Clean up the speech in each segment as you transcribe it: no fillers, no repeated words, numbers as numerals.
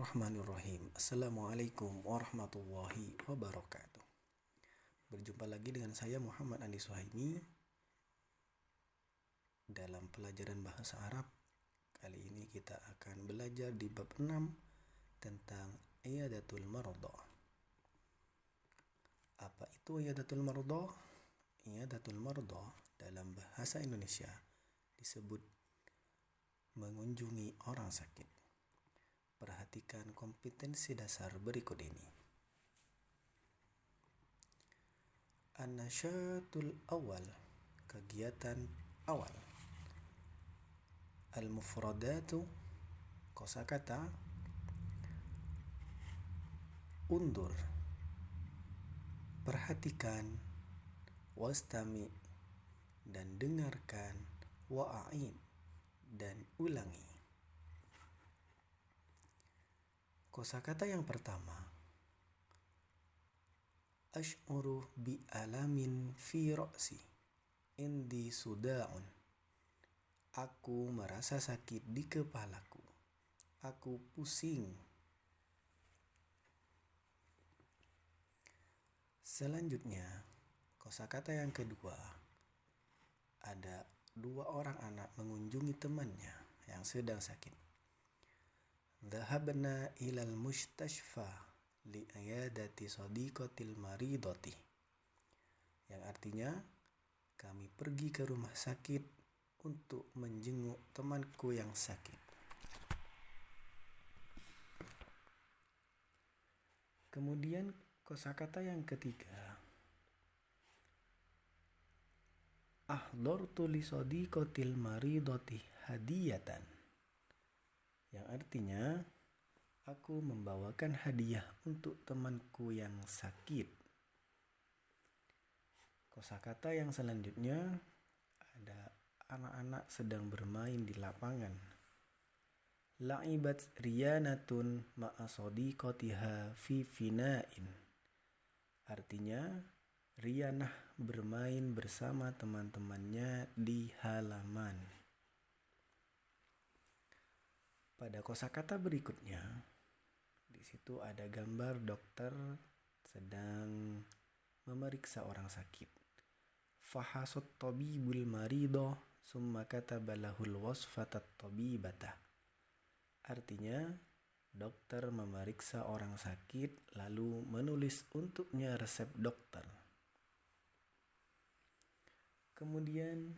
Bismillahirrahmanirrahim. Assalamualaikum warahmatullahi wabarakatuh. Berjumpa lagi dengan saya Muhammad Andi Suhaimi dalam pelajaran bahasa Arab. Kali ini kita akan belajar di bab 6 tentang iyadatul marudha. Apa itu iyadatul marudha? Iyadatul marudha dalam bahasa Indonesia disebut mengunjungi orang sakit. Perhatikan kompetensi dasar berikut ini. An-nasyatul awal, kegiatan awal. Al-mufradatu, kosakata. Undur, perhatikan. Wastami, dan dengarkan. Wa'aid, dan ulangi. Kosakata yang pertama, Ash'uru bi alamin fi ra'si, indi suda'un. Aku merasa sakit di kepalaku. Aku pusing. Selanjutnya, kosakata yang kedua, ada dua orang anak mengunjungi temannya yang sedang sakit. Dhahabna ilal mustashfa li'iyadati sadiqatil maridati, yang artinya kami pergi ke rumah sakit untuk menjenguk temanku yang sakit. Kemudian kosakata yang ketiga, ahdhartu li sadiqatil maridati hadiyatan, yang artinya aku membawakan hadiah untuk temanku yang sakit. Kosakata yang selanjutnya ada anak-anak sedang bermain di lapangan. La'ibat riyanatun ma'a sadiqatiha fi fina'in, artinya Riyanah bermain bersama teman-temannya di halaman. Pada kosakata berikutnya, di situ ada gambar dokter sedang memeriksa orang sakit. Fahasut tabibul marido summa kataba lahul wasfatat tabibata. Artinya, dokter memeriksa orang sakit lalu menulis untuknya resep dokter. Kemudian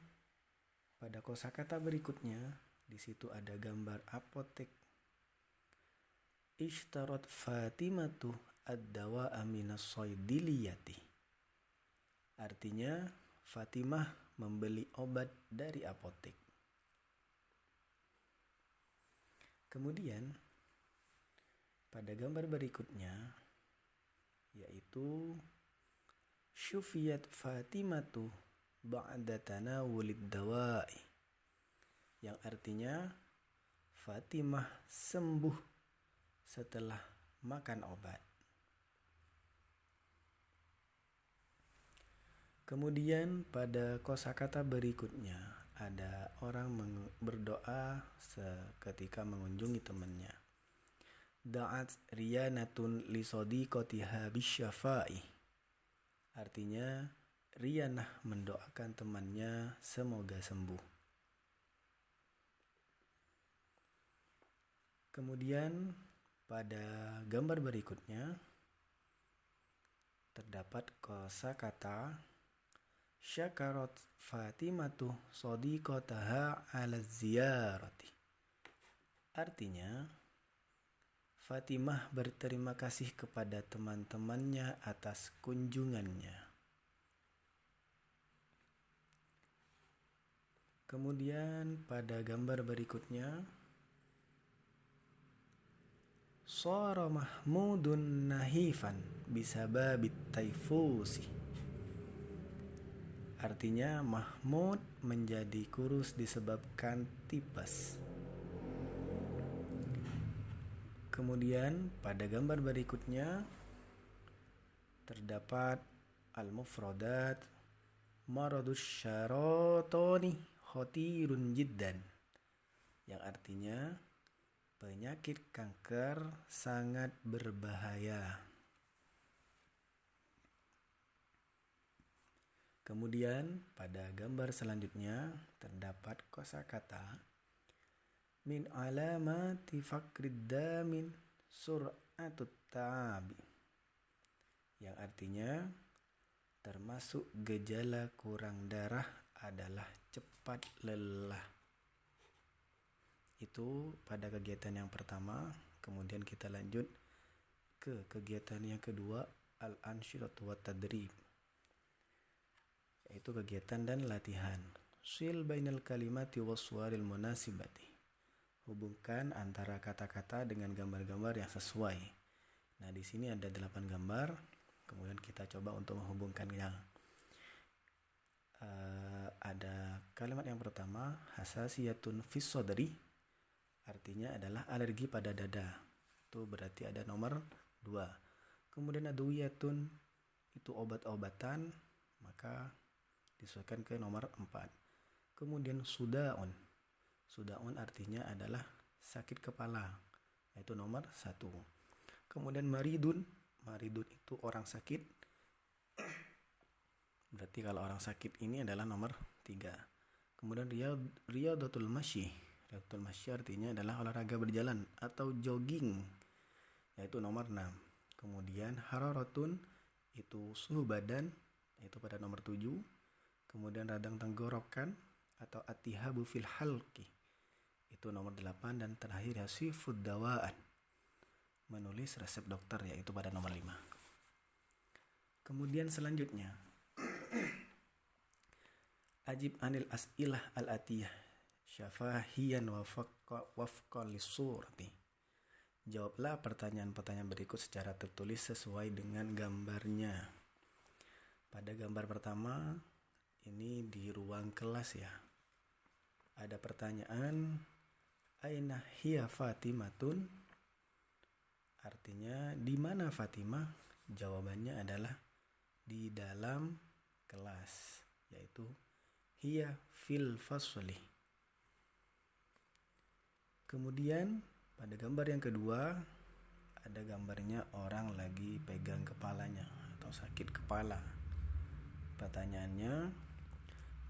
pada kosakata berikutnya, di situ ada gambar apotek. Ishtarat Fatimatu ad-dawa'a minas saydiliyati. Artinya, Fatimah membeli obat dari apotek. Kemudian, pada gambar berikutnya, yaitu syufiyat Fatimatu ba'da tanawulid dawa'i, yang artinya Fatimah sembuh setelah makan obat. Kemudian pada kosakata berikutnya ada orang berdoa seketika mengunjungi temannya. Da'at riyanatun li sadiqatiha bisyafa'i, artinya Riyanah mendoakan temannya semoga sembuh. Kemudian pada gambar berikutnya terdapat kosakata syakarat Fatimatu sadiqataha ala ziyarati. Artinya, Fatimah berterima kasih kepada teman-temannya atas kunjungannya. Kemudian pada gambar berikutnya, Shara Mahmudun nahifan bisababit taifusi. Artinya Mahmud menjadi kurus disebabkan tipes. Kemudian pada gambar berikutnya terdapat al-mufradat maradus syaratoni khotirun jiddan, yang artinya Penyakit kanker sangat berbahaya. Kemudian pada gambar selanjutnya terdapat kosakata min alamati faqrid damin sur'atut ta'abi, yang artinya termasuk gejala kurang darah adalah cepat lelah. Itu pada kegiatan yang pertama. Kemudian kita lanjut ke kegiatan yang kedua, al-ansyiratu wat tadrib, yaitu kegiatan dan latihan. Sil bainal kalimati waswaril munasibati, hubungkan antara kata-kata dengan gambar-gambar yang sesuai. Nah, di sini ada 8 gambar. Kemudian kita coba untuk menghubungkannya. Ada kalimat yang pertama, hasasiyatun fis sodri, artinya adalah alergi pada dada. Itu berarti ada nomor 2. Kemudian adwiyatun, itu obat-obatan, maka disesuaikan ke nomor 4. Kemudian sudaun. Sudaun artinya adalah sakit kepala, yaitu nomor 1. Kemudian maridun. Maridun itu orang sakit. Berarti kalau orang sakit ini adalah nomor 3. Kemudian riyadatul masyi. Riyadatul masyi artinya adalah olahraga berjalan atau jogging, yaitu nomor 6. Kemudian hararatun, itu suhu badan, yaitu pada nomor 7. Kemudian radang tenggorokan atau atihabu fil halqi, itu nomor 8. Dan terakhir hasifud dawaan, menulis resep dokter, yaitu pada nomor 5. Kemudian selanjutnya ajib anil as'ilah al-atiyah syafahiyan wafqan lisurati, jawablah pertanyaan-pertanyaan berikut secara tertulis sesuai dengan gambarnya. Pada gambar pertama ini di ruang kelas ya. Ada pertanyaan, aina hiya Fatimatun? Artinya di mana Fatimah? Jawabannya adalah di dalam kelas, yaitu hiya fil fasli. Kemudian pada gambar yang kedua ada gambarnya orang lagi pegang kepalanya atau sakit kepala. Pertanyaannya,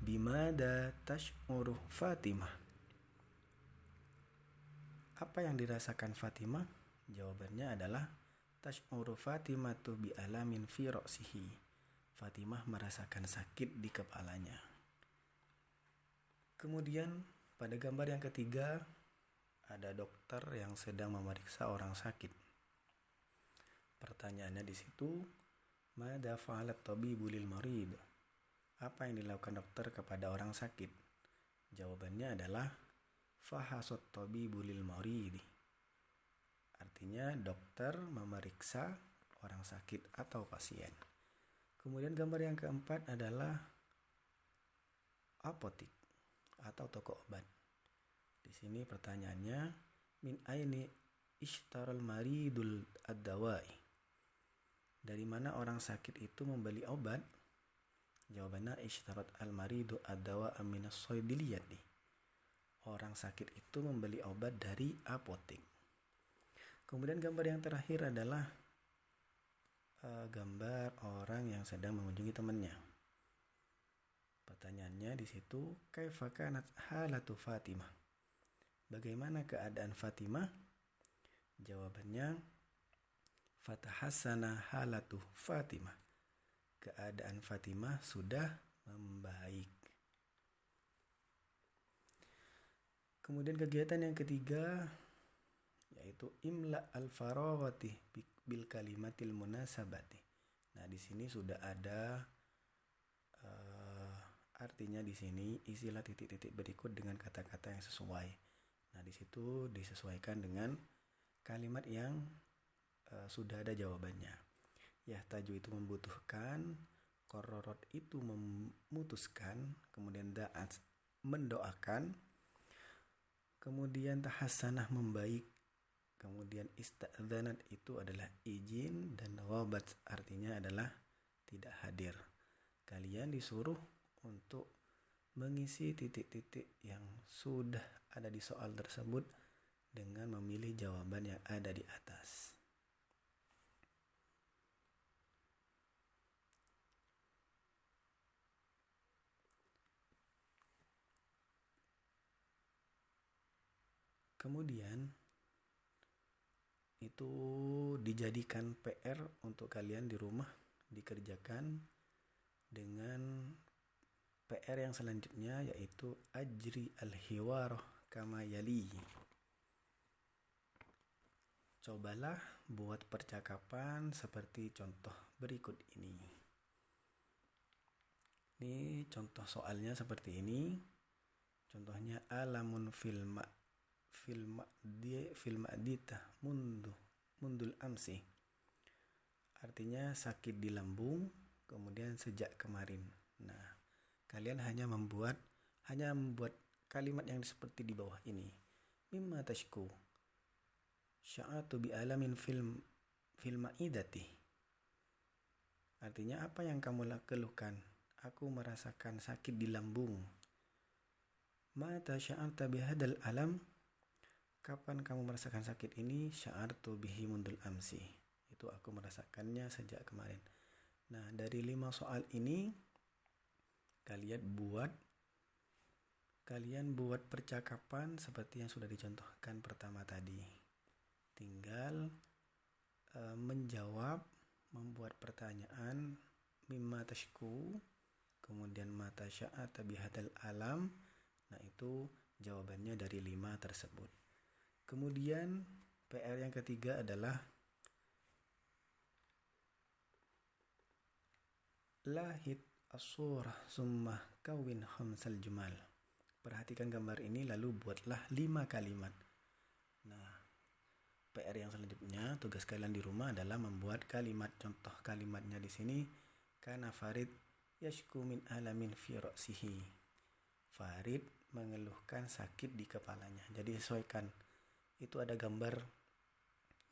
bimada tash'uru Fatimah? Apa yang dirasakan Fatimah? Jawabannya adalah tash'uru Fatimatu bi alamin fi ra'sihi. Fatimah merasakan sakit di kepalanya. Kemudian pada gambar yang ketiga ada dokter yang sedang memeriksa orang sakit. Pertanyaannya di situ, mada fa'alat tabibu lil marid? Apa yang dilakukan dokter kepada orang sakit? Jawabannya adalah fahasat tabibu lil marid. Artinya dokter memeriksa orang sakit atau pasien. Kemudian gambar yang keempat adalah apotik atau toko obat. Di sini pertanyaannya, min aini ishtaral maridul ad-dawai? Dari mana orang sakit itu membeli obat? Jawabannya ishtarat al-maridu ad-dawa minas soydiliyati. Orang sakit itu membeli obat dari apotek. Kemudian gambar yang terakhir adalah gambar orang yang sedang mengunjungi temannya. Pertanyaannya di situ, kaifa kanat halatu Fatimah? Bagaimana keadaan Fatimah? Jawabannya, fatahassana halatu Fatimah. Keadaan Fatimah sudah membaik. Kemudian kegiatan yang ketiga yaitu imla al-faraghati bil kalimatil munasabati. Nah, di sini sudah ada artinya di sini isilah titik-titik berikut dengan kata-kata yang sesuai. Nah, di situ disesuaikan dengan kalimat yang sudah ada jawabannya. Yahtaju itu membutuhkan, qarrarat itu memutuskan, kemudian da'at mendoakan, kemudian tahassanah membaik, kemudian ista'dzanat itu adalah izin, dan ghabat artinya adalah tidak hadir. Kalian disuruh untuk mengisi titik-titik yang sudah ada di soal tersebut dengan memilih jawaban yang ada di atas. Kemudian itu dijadikan PR untuk kalian di rumah, dikerjakan dengan PR yang selanjutnya, yaitu ajri al-hiwar kama yali. Cobalah buat percakapan seperti contoh berikut ini. Ini contoh soalnya seperti ini. Contohnya alamun filmadita mundul amsi. Artinya sakit di lambung, kemudian sejak kemarin. Nah, kalian hanya membuat kalimat yang seperti di bawah ini. Mimma tashku sya'atu bi alamin filmaidati. Artinya apa yang kamu keluhkan? Aku merasakan sakit di lambung. Mata sya'arta bihadal alam. Kapan kamu merasakan sakit ini? Sya'artu bihi mundul amsi. Itu aku merasakannya sejak kemarin. Nah, dari 5 soal ini kalian buat percakapan seperti yang sudah dicontohkan pertama tadi. Tinggal menjawab, membuat pertanyaan mimma tashku, kemudian mata sya'ata bihadal alam. Nah, itu jawabannya dari 5 tersebut. Kemudian PR yang ketiga adalah lahit as-surah summa kawin khamsal jumal. Perhatikan gambar ini lalu buatlah 5 kalimat. Nah, PR yang selanjutnya, tugas kalian di rumah adalah membuat kalimat. Contoh kalimatnya di sini, kana Farid yashku min alamin fi ra'sihi. Farid mengeluhkan sakit di kepalanya. Jadi sesuaikan. Itu ada gambar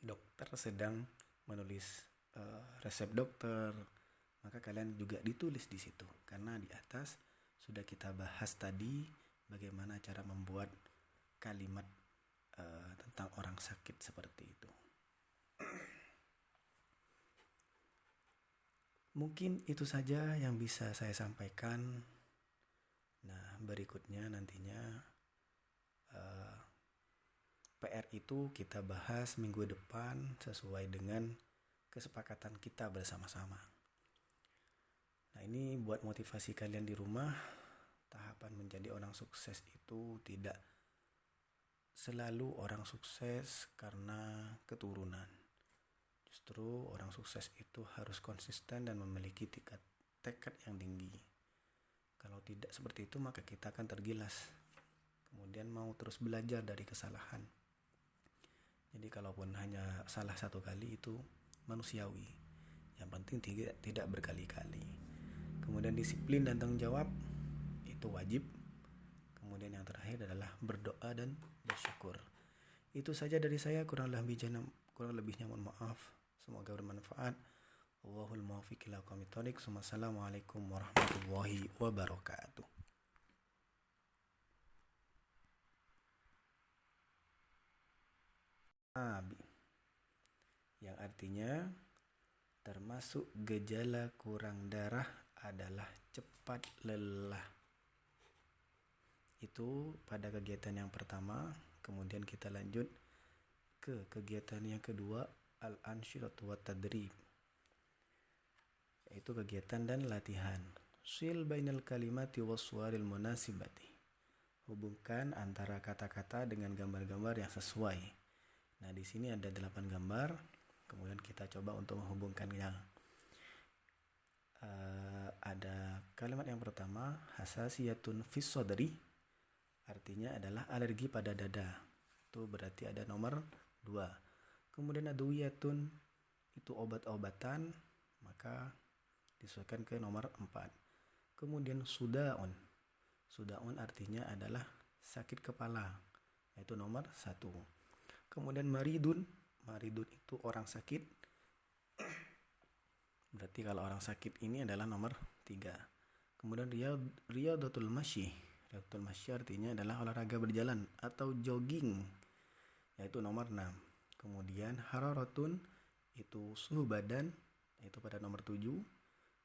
dokter sedang menulis resep dokter. Maka kalian juga ditulis di situ. Karena di atas sudah kita bahas tadi bagaimana cara membuat kalimat tentang orang sakit seperti itu. Mungkin itu saja yang bisa saya sampaikan. Nah, berikutnya nantinya PR itu kita bahas minggu depan sesuai dengan kesepakatan kita bersama-sama. Nah, ini buat motivasi kalian di rumah. Tahapan menjadi orang sukses itu tidak selalu orang sukses karena keturunan. Justru orang sukses itu harus konsisten dan memiliki tekad yang tinggi. Kalau tidak seperti itu maka kita akan tergilas. Kemudian mau terus belajar dari kesalahan. Jadi kalaupun hanya salah 1 kali itu manusiawi. Yang penting tidak berkali-kali. Kemudian disiplin dan tanggung jawab itu wajib. Kemudian yang terakhir adalah berdoa dan bersyukur. Itu saja dari saya, kurang lebihnya mohon maaf. Semoga bermanfaat. Wallahul muwaffiq ila aqwamit thoriq. Wassalamualaikum warahmatullahi wabarakatuh. Yang artinya termasuk gejala kurang darah adalah cepat lelah. Itu pada kegiatan yang pertama. Kemudian kita lanjut ke kegiatan yang kedua, al-anshiratu wat tadrib, yaitu kegiatan dan latihan. Sil bainal kalimati waswaril munasibati. Hubungkan antara kata-kata dengan gambar-gambar yang sesuai. Nah, di sini ada 8 gambar. Kemudian kita coba untuk menghubungkannya. Ada kalimat yang pertama, hasasiyatun fis sadri. Artinya adalah alergi pada dada. Itu berarti ada nomor 2. Kemudian adwiyatun itu obat-obatan, maka disesuaikan ke nomor 4. Kemudian sudaun. Sudaun artinya adalah sakit kepala, yaitu nomor 1. Kemudian maridun itu orang sakit. Berarti kalau orang sakit ini adalah nomor 3. Kemudian riyadatul masyi. Riyadatul masyi artinya adalah olahraga berjalan atau jogging, yaitu nomor 6. Kemudian hararatun itu suhu badan, yaitu pada nomor 7.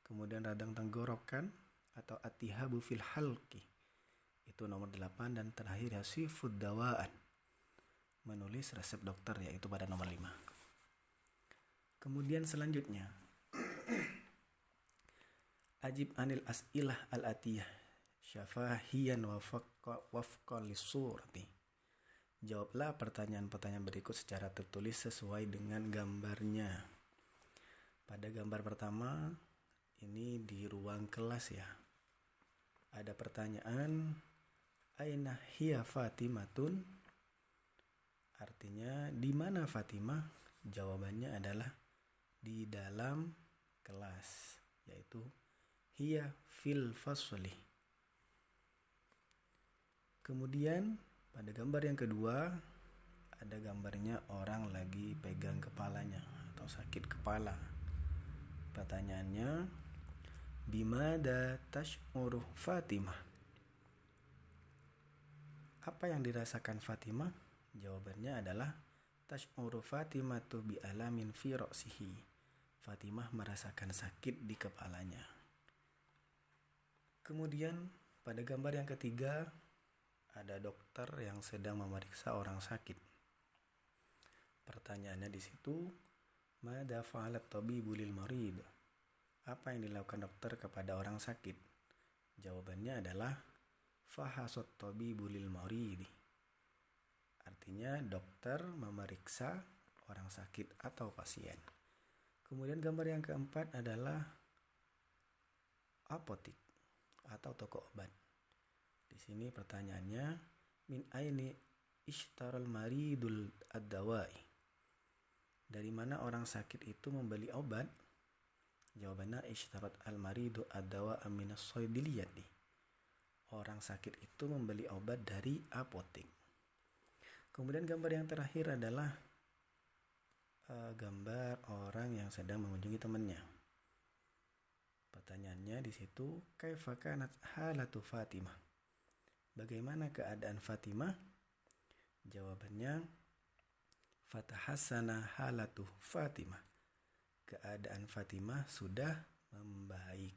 Kemudian radang tenggorokan atau atihabu fil halqi, itu nomor 8. Dan terakhir yasifud dawaan, menulis resep dokter, yaitu pada nomor 5. Kemudian selanjutnya ajib anil as'ilah al-atiyah syafahiyan wafqa lisurati. Jawablah pertanyaan-pertanyaan berikut secara tertulis sesuai dengan gambarnya. Pada gambar pertama, ini di ruang kelas ya. Ada pertanyaan, aina hiya Fatimatun? Artinya, di mana Fatimah? Jawabannya adalah di dalam kelas, yaitu hiya fil fasli. Kemudian pada gambar yang kedua ada gambarnya orang lagi pegang kepalanya atau sakit kepala. Pertanyaannya, bimada tash'uru Fatimah? Apa yang dirasakan Fatimah? Jawabannya adalah tash'uru Fatimatu bi alamin fi ra'sihi. Fatimah merasakan sakit di kepalanya. Kemudian pada gambar yang ketiga ada dokter yang sedang memeriksa orang sakit. Pertanyaannya di situ, mada fa'alat tabibu lil marid? Apa yang dilakukan dokter kepada orang sakit? Jawabannya adalah fahasat tabibu lil marid. Artinya dokter memeriksa orang sakit atau pasien. Kemudian gambar yang keempat adalah apotik atau toko obat. Di sini pertanyaannya, min aini ishtaral maridul ad-dawai? Dari mana orang sakit itu membeli obat? Jawabannya ishtarat al-maridu ad-dawa minas soydiliyati. Orang sakit itu membeli obat dari apotek. Kemudian gambar yang terakhir adalah gambar orang yang sedang mengunjungi temannya. Pertanyaannya di situ, kaifa kanat halatu Fatimah? Bagaimana keadaan Fatimah? Jawabannya, fatahassana halatu Fatimah. Keadaan Fatimah sudah membaik.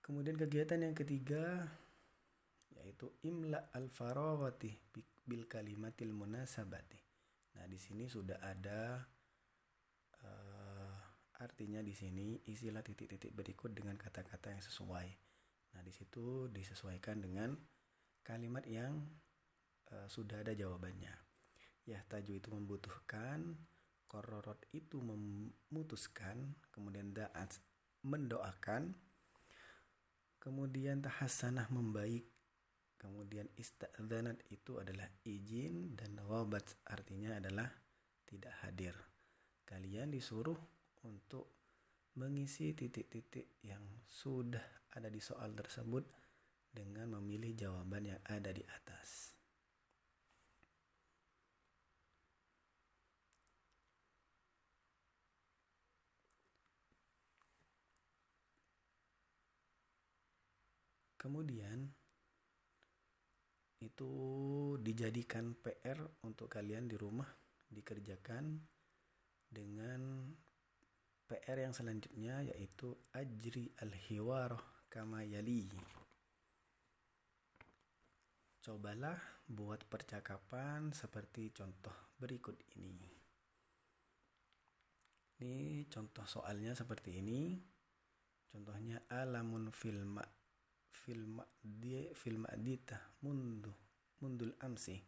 Kemudian kegiatan yang ketiga yaitu imla al-farawati bil kalimatil munasabati. Nah, di sini sudah ada artinya di sini isilah titik-titik berikut dengan kata-kata yang sesuai. Nah, di situ disesuaikan dengan kalimat yang sudah ada jawabannya. Yahtaju itu membutuhkan, qarrarat itu memutuskan, kemudian da'at mendoakan, kemudian tahassanah membaik, kemudian ista'dzanat itu adalah izin, dan ghabat artinya adalah tidak hadir. Kalian disuruh untuk mengisi titik-titik yang sudah ada di soal tersebut dengan memilih jawaban yang ada di atas. Kemudian itu dijadikan PR untuk kalian di rumah, dikerjakan dengan PR yang selanjutnya, yaitu ajri al-hiwar kama yali. Cobalah buat percakapan seperti contoh berikut ini. Ini contoh soalnya seperti ini. Contohnya alamun fil ma'dita mundul amsi.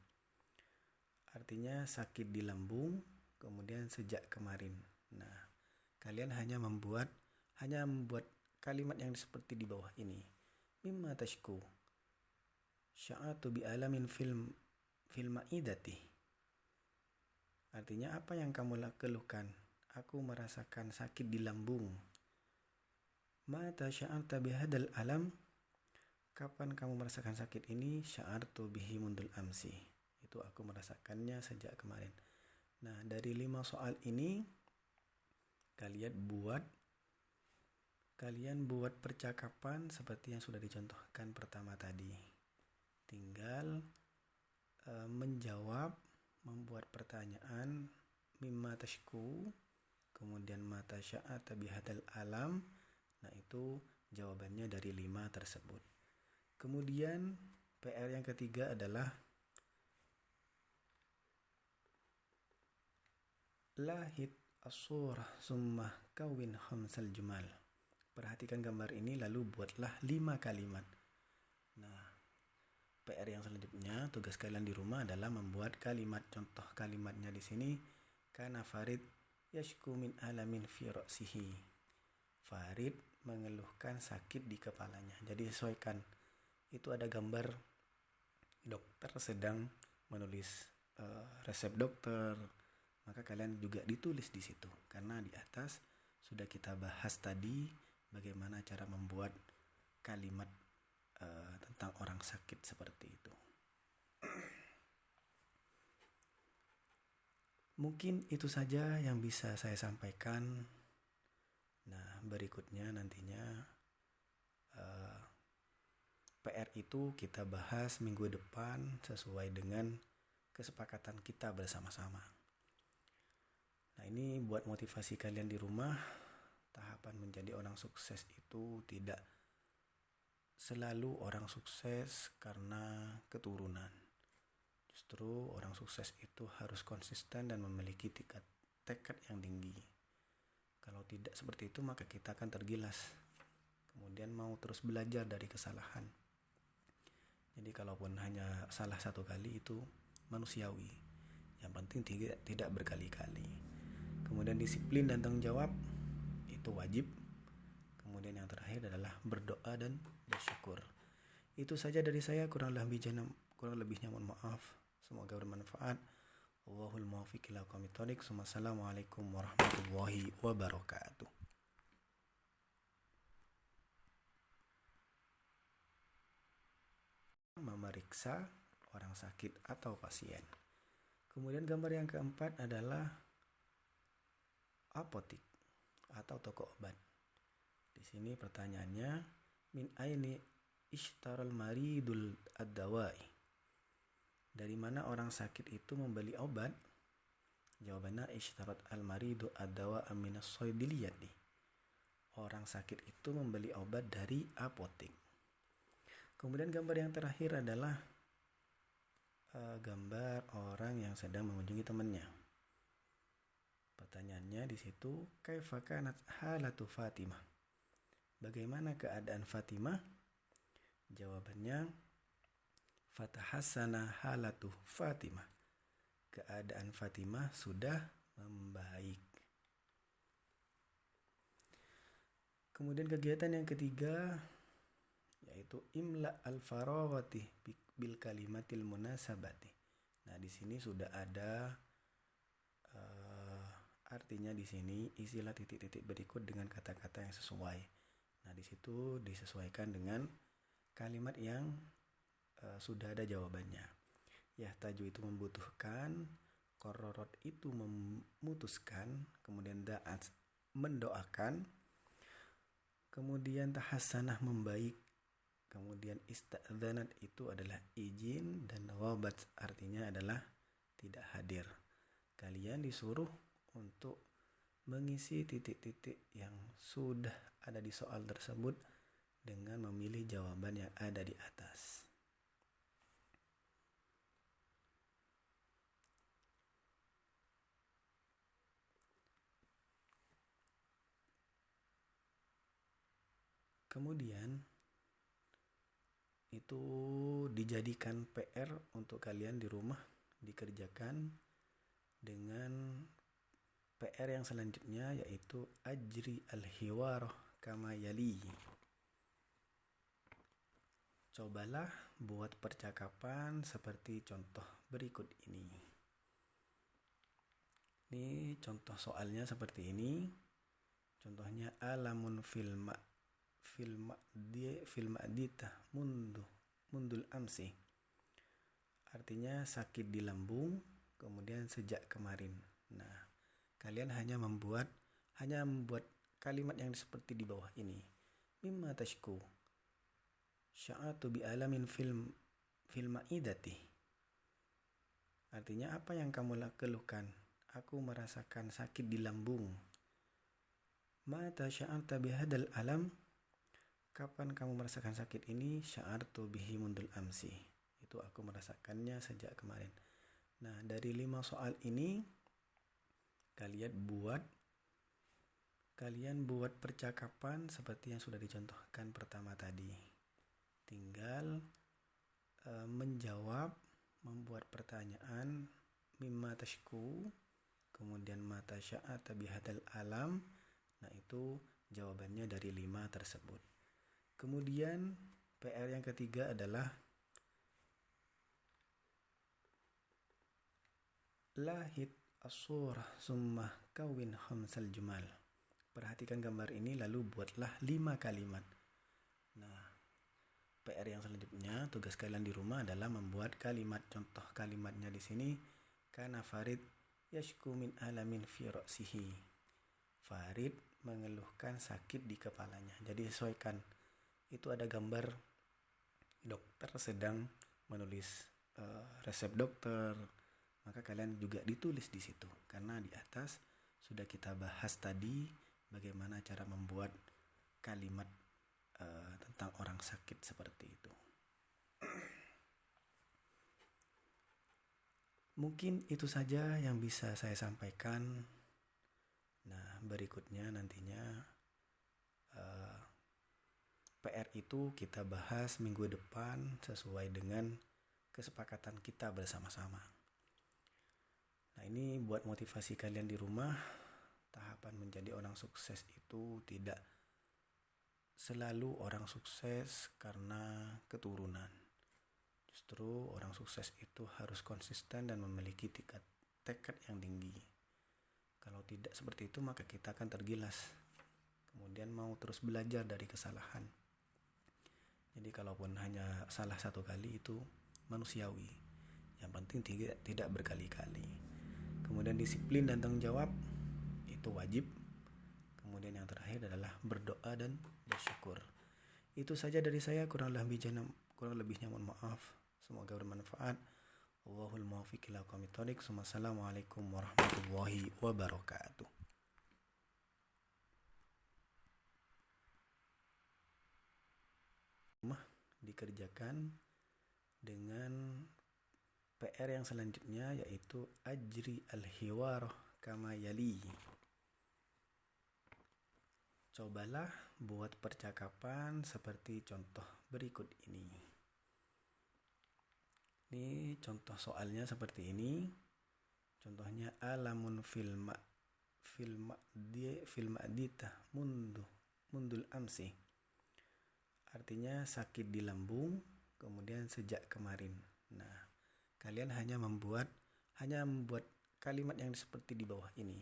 Artinya sakit di lambung, kemudian sejak kemarin. Nah, kalian hanya membuat kalimat yang seperti di bawah ini. Mimma tashku sya'atu bi alamin fil ma'idati. Artinya, apa yang kamu keluhkan? Aku merasakan sakit di lambung. Mata sya'arta bihadal alam? Kapan kamu merasakan sakit ini? Sya'artu bihi mundul amsi. Itu aku merasakannya sejak kemarin. Nah, dari 5 soal ini kalian buat percakapan seperti yang sudah dicontohkan pertama tadi. Tinggal menjawab, membuat pertanyaan, mimma tashku, kemudian mata sya'ata bihadal alam. Nah, itu jawabannya dari 5 tersebut. Kemudian PR yang ketiga adalah lahid as-surah summa kawin khamsal jumal. Perhatikan gambar ini lalu buatlah 5 kalimat. Nah, PR yang selanjutnya, tugas kalian di rumah adalah membuat kalimat. Contoh kalimatnya di sini, kana Farid yashku min alamin fi ra'sihi. Farid mengeluhkan sakit di kepalanya. Jadi sesuaikan. Itu ada gambar dokter sedang menulis resep dokter. Maka kalian juga ditulis di situ. Karena di atas sudah kita bahas tadi bagaimana cara membuat kalimat tentang orang sakit seperti itu. Mungkin itu saja yang bisa saya sampaikan. Nah, berikutnya nantinya PR itu kita bahas minggu depan sesuai dengan kesepakatan kita bersama-sama. Nah, ini buat motivasi kalian di rumah. Tahapan menjadi orang sukses itu tidak selalu orang sukses karena keturunan. Justru orang sukses itu harus konsisten dan memiliki tekad yang tinggi. Kalau tidak seperti itu maka kita akan tergilas. Kemudian mau terus belajar dari kesalahan. Jadi kalaupun hanya salah satu kali itu manusiawi. Yang penting tidak berkali-kali. Kemudian disiplin dan tanggung jawab itu wajib. Kemudian yang terakhir adalah berdoa dan bersyukur. Itu saja dari saya, kurang lebihnya mohon maaf. Semoga bermanfaat. Wallahul muwaffiq ila aqwamit thoriq. Wassalamualaikum warahmatullahi wabarakatuh. Memeriksa orang sakit atau pasien. Kemudian gambar yang keempat adalah apotik atau toko obat. Di sini pertanyaannya, min aini ishtaral maridul ad-dawai. Dari mana orang sakit itu membeli obat? Jawabannya ishtarat al-maridu ad-dawa minas soydiliyati. Orang sakit itu membeli obat dari apotik. Kemudian gambar yang terakhir adalah gambar orang yang sedang mengunjungi temannya. Pertanyaannya di situ, kaifa kanat halatu Fatimah? Bagaimana keadaan Fatimah? Jawabannya, fatahassana halatu Fatimah. Keadaan Fatimah sudah membaik. Kemudian kegiatan yang ketiga yaitu imla al-faraghati bil kalimatil munasabati. Nah, di sini sudah ada artinya di sini isilah titik-titik berikut dengan kata-kata yang sesuai. Nah, di situ disesuaikan dengan kalimat yang sudah ada jawabannya. Yahtaju itu membutuhkan, qarrarat itu memutuskan, kemudian da'at mendoakan, kemudian tahassanah membaik, kemudian ista'dzanat itu adalah izin, dan ghabat artinya adalah tidak hadir. Kalian disuruh untuk mengisi titik-titik yang sudah ada di soal tersebut dengan memilih jawaban yang ada di atas. Kemudian itu dijadikan PR untuk kalian di rumah, dikerjakan dengan PR yang selanjutnya yaitu ajri al-hiwar kama yali. Cobalah buat percakapan seperti contoh berikut ini. Ini contoh soalnya seperti ini. Contohnya alamun filma dita mundul amsi. Artinya sakit di lambung, kemudian sejak kemarin. Nah, kalian hanya membuat kalimat yang seperti di bawah ini. Mimma tashku sya'atu bi alamin film idati. Artinya apa yang kamu keluhkan? Aku merasakan sakit di lambung. Mata sya'arta bihadal alam? Kapan kamu merasakan sakit ini? Sya'artu bihi mundul amsi. Itu aku merasakannya sejak kemarin. Nah, dari 5 soal ini kalian buat percakapan seperti yang sudah dicontohkan pertama tadi. Tinggal menjawab, membuat pertanyaan mimma tashku, kemudian mata sya'ata bihadal alam. Nah, itu jawabannya dari 5 tersebut. Kemudian PR yang ketiga adalah lahid as-surah summa kawin khamsal jumal. Perhatikan gambar ini lalu buatlah 5 kalimat. Nah, PR yang selanjutnya, tugas kalian di rumah adalah membuat kalimat. Contoh kalimatnya di sini, kana Farid yashku min alamin fi ra'sihi. Farid mengeluhkan sakit di kepalanya. Jadi sesuaikan. Itu ada gambar dokter sedang menulis resep dokter. Maka kalian juga ditulis di situ. Karena di atas sudah kita bahas tadi bagaimana cara membuat kalimat tentang orang sakit seperti itu. Mungkin itu saja yang bisa saya sampaikan. Nah, berikutnya nantinya PR itu kita bahas minggu depan sesuai dengan kesepakatan kita bersama-sama. Nah, ini buat motivasi kalian di rumah. Tahapan menjadi orang sukses itu tidak selalu orang sukses karena keturunan. Justru orang sukses itu harus konsisten dan memiliki tekad yang tinggi. Kalau tidak seperti itu maka kita akan tergilas. Kemudian mau terus belajar dari kesalahan. Jadi kalaupun hanya salah satu kali itu manusiawi. Yang penting tidak berkali-kali. Kemudian disiplin dan tanggung jawab itu wajib. Kemudian yang terakhir adalah berdoa dan bersyukur. Itu saja dari saya, kurang lebihnya mohon maaf. Semoga bermanfaat. Wallahul muwaffiq ila aqwamit thoriq. Wassalamualaikum warahmatullahi wabarakatuh. Dikerjakan dengan PR yang selanjutnya, yaitu ajri al-hiwar kama yali. Cobalah buat percakapan seperti contoh berikut ini. Ini contoh soalnya seperti ini. Contohnya alamun filmadita mundul amsi. Artinya sakit di lambung, kemudian sejak kemarin. Nah, kalian hanya membuat kalimat yang seperti di bawah ini.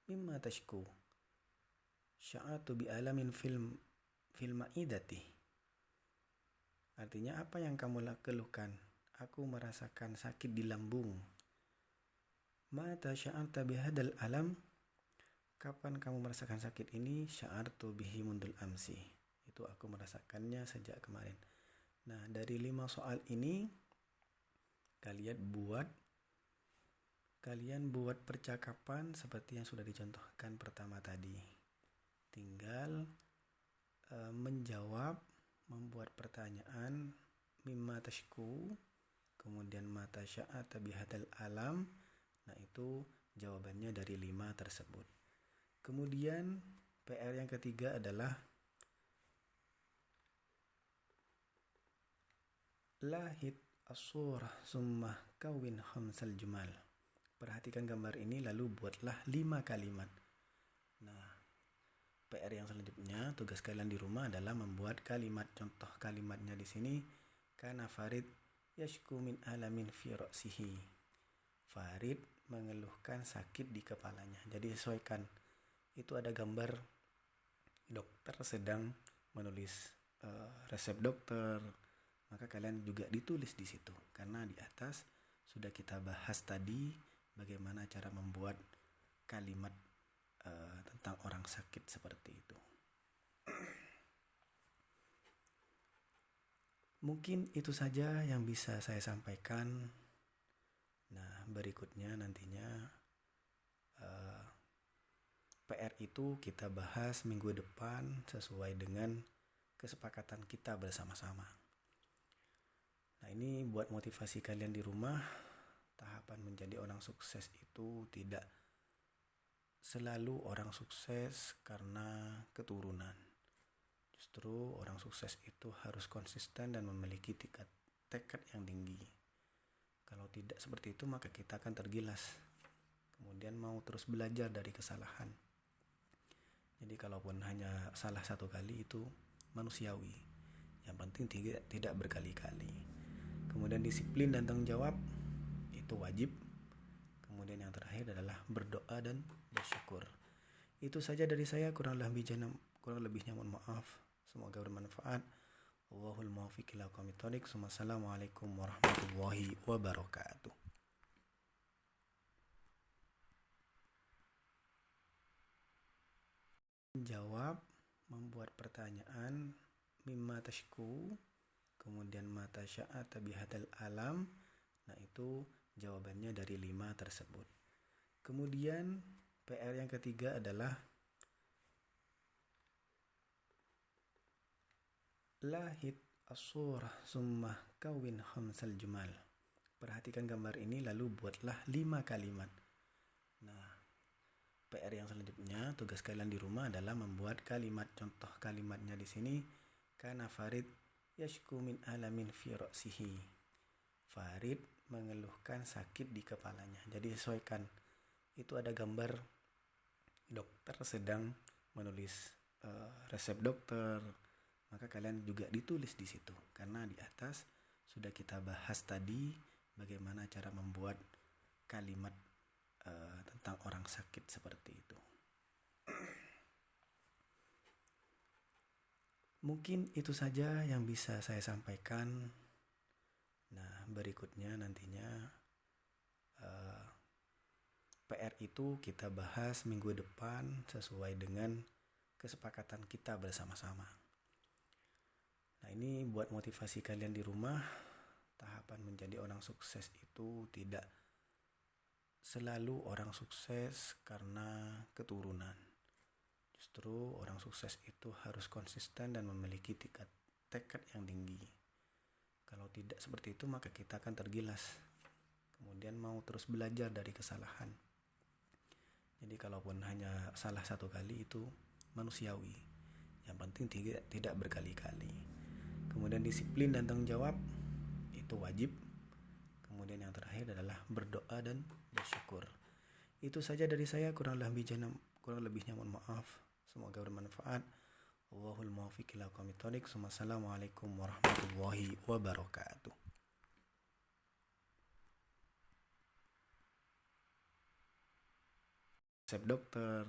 Mimma tashku sya'atu bi alamin fil ma'idati. Artinya apa yang kamu keluhkan? Aku merasakan sakit di lambung. Mata sya'arta bihadal alam? Kapan kamu merasakan sakit ini? Sya'artu bihi mundul amsi. Itu aku merasakannya sejak kemarin. Nah, dari 5 soal ini kalian buat percakapan seperti yang sudah dicontohkan pertama tadi. Tinggal menjawab, membuat pertanyaan mimma tashku, kemudian mata sya'ata bihadal alam. Nah, itu jawabannya dari 5 tersebut. Kemudian PR yang ketiga adalah lahid as-surah summa kawin khamsal jumal. Perhatikan gambar ini lalu buatlah 5 kalimat. Nah, PR yang selanjutnya, tugas kalian di rumah adalah membuat kalimat. Contoh kalimatnya di sini, kana Farid yashku min alamin fi ra'sihi. Farid mengeluhkan sakit di kepalanya. Jadi sesuaikan. Itu ada gambar dokter sedang menulis resep dokter. Maka kalian juga ditulis di situ. Karena di atas sudah kita bahas tadi bagaimana cara membuat kalimat tentang orang sakit seperti itu. Mungkin itu saja yang bisa saya sampaikan. Nah, berikutnya nantinya PR itu kita bahas minggu depan sesuai dengan kesepakatan kita bersama-sama. Nah, ini buat motivasi kalian di rumah. Tahapan menjadi orang sukses itu tidak selalu orang sukses karena keturunan. Justru orang sukses itu harus konsisten dan memiliki tekad yang tinggi. Kalau tidak seperti itu maka kita akan tergilas. Kemudian mau terus belajar dari kesalahan. Jadi kalaupun hanya salah satu kali itu manusiawi. Yang penting tidak berkali-kali. Kemudian disiplin dan tanggung jawab itu wajib. Kemudian yang terakhir adalah berdoa dan bersyukur. Itu saja dari saya, kurang lebihnya mohon maaf. Semoga bermanfaat. Wallahul muwaffiq ila aqwamit thoriq. Wassalamualaikum warahmatullahi wabarakatuh. Jawab, membuat pertanyaan, mimma tashku, kemudian mata sya'ata bihadal alam. Nah, itu jawabannya dari 5 tersebut. Kemudian PR yang ketiga adalah lahid as-surah summa kawin khamsal jumal. Perhatikan gambar ini lalu buatlah 5 kalimat. Nah, PR yang selanjutnya, tugas kalian di rumah adalah membuat kalimat. Contoh kalimatnya di sini, kana Farid yashku min alamin fi ra'sihi. Farid mengeluhkan sakit di kepalanya. Jadi sesuaikan. Itu ada gambar dokter sedang menulis resep dokter. Maka kalian juga ditulis di situ. Karena di atas sudah kita bahas tadi bagaimana cara membuat kalimat tentang orang sakit seperti itu. Mungkin itu saja yang bisa saya sampaikan. Nah, berikutnya nantinya PR itu kita bahas minggu depan sesuai dengan kesepakatan kita bersama-sama. Nah, ini buat motivasi kalian di rumah. Tahapan menjadi orang sukses itu tidak selalu orang sukses karena keturunan. Justru orang sukses itu harus konsisten dan memiliki tekad yang tinggi. Kalau tidak seperti itu maka kita akan tergilas. Kemudian mau terus belajar dari kesalahan. Jadi kalaupun hanya salah satu kali itu manusiawi. Yang penting tidak berkali-kali. Kemudian disiplin dan tanggung jawab itu wajib. Kemudian yang terakhir adalah berdoa dan bersyukur. Itu saja dari saya, kurang lebihnya mohon maaf. Semoga bermanfaat. Wallahul muwaffiq ila aqwamit thoriq. Wassalamualaikum warahmatullahi wabarakatuh. Resep dokter,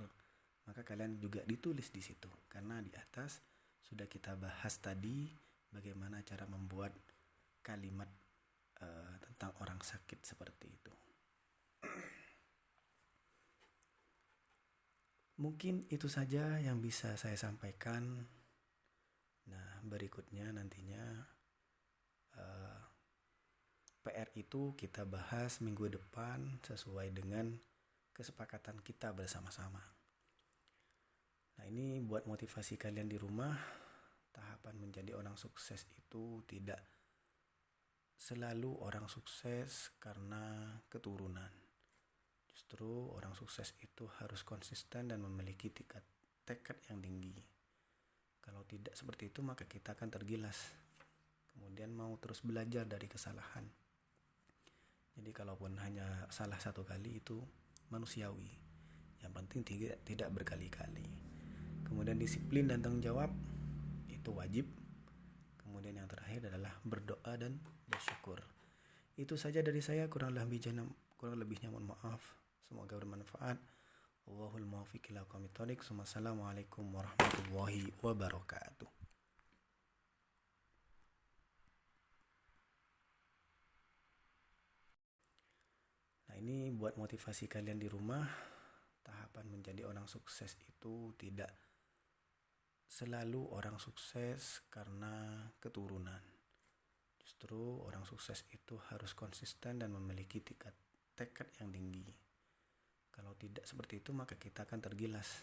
maka kalian juga ditulis di situ. Karena di atas sudah kita bahas tadi bagaimana cara membuat kalimat tentang orang sakit seperti itu. Mungkin itu saja yang bisa saya sampaikan. Nah, berikutnya nantinya PR itu kita bahas minggu depan sesuai dengan kesepakatan kita bersama-sama. Nah, ini buat motivasi kalian di rumah. Tahapan menjadi orang sukses itu tidak selalu orang sukses karena keturunan. Justru orang sukses itu harus konsisten dan memiliki tekad yang tinggi. Kalau tidak seperti itu maka kita akan tergilas. Kemudian mau terus belajar dari kesalahan. Jadi kalaupun hanya salah satu kali itu manusiawi. Yang penting tidak berkali-kali. Kemudian disiplin dan tanggung jawab itu wajib. Kemudian yang terakhir adalah berdoa dan bersyukur. Itu saja dari saya, kurang lebihnya mohon maaf. Semoga bermanfaat. Wallahul muwaffiq ila aqwamit thoriq. Wassalamualaikum warahmatullahi wabarakatuh. Nah, ini buat motivasi kalian di rumah. Tahapan menjadi orang sukses itu tidak selalu orang sukses karena keturunan. Justru orang sukses itu harus konsisten dan memiliki tekad yang tinggi. Kalau tidak seperti itu maka kita akan tergilas,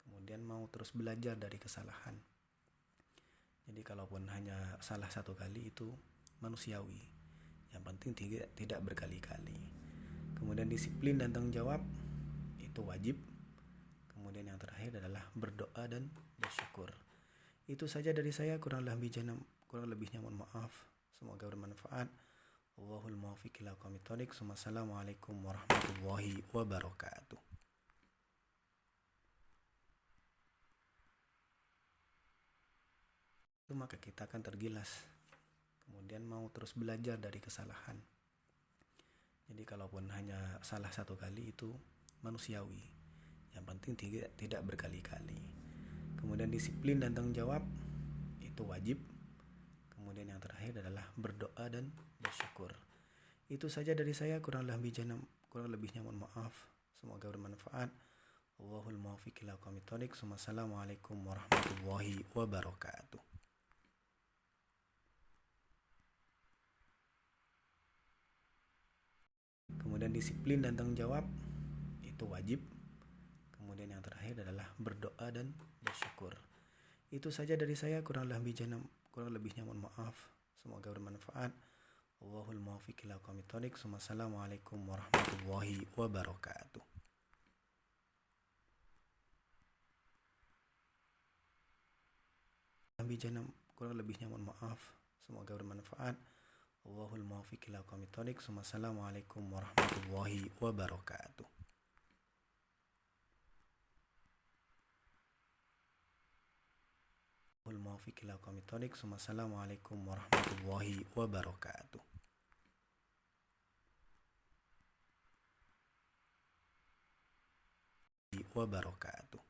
kemudian mau terus belajar dari kesalahan. Jadi kalaupun hanya salah satu kali itu manusiawi, yang penting tidak berkali-kali. Kemudian disiplin dan tanggung jawab itu wajib. Kemudian yang terakhir adalah berdoa dan bersyukur. Itu saja dari saya, kurang lebihnya mohon maaf. Semoga bermanfaat. Wallahul muwaffiq ila aqwamit thoriq. Wassalamualaikum warahmatullahi wabarakatuh. Itu maka kita akan tergilas, kemudian mau terus belajar dari kesalahan. Jadi kalaupun hanya salah satu kali itu manusiawi, yang penting tidak berkali-kali. Kemudian disiplin dan tanggung jawab itu wajib. Kemudian yang terakhir adalah berdoa dan bersyukur. Itu saja dari saya, kurang lebihnya mohon maaf. Semoga bermanfaat. Wallahul muwaffiq ila aqwamit thoriq. Wassalamualaikum warahmatullahi wabarakatuh. Kemudian disiplin dan tanggung jawab itu wajib. Kemudian yang terakhir adalah berdoa dan bersyukur. Itu saja dari saya, kurang lebihnya mohon maaf. Semoga bermanfaat. Wallahul muwaffiq ila aqwamit thoriq. Wassalamualaikum warahmatullahi wabarakatuh. Kurang lebihnya mohon maaf. Semoga bermanfaat. Wallahul muwaffiq ila aqwamit thoriq. Wassalamualaikum warahmatullahi wabarakatuh. Wallahul muwaffiq ila aqwamit thoriq. Wassalamualaikum warahmatullahi wabarakatuh. Wabarakatuh.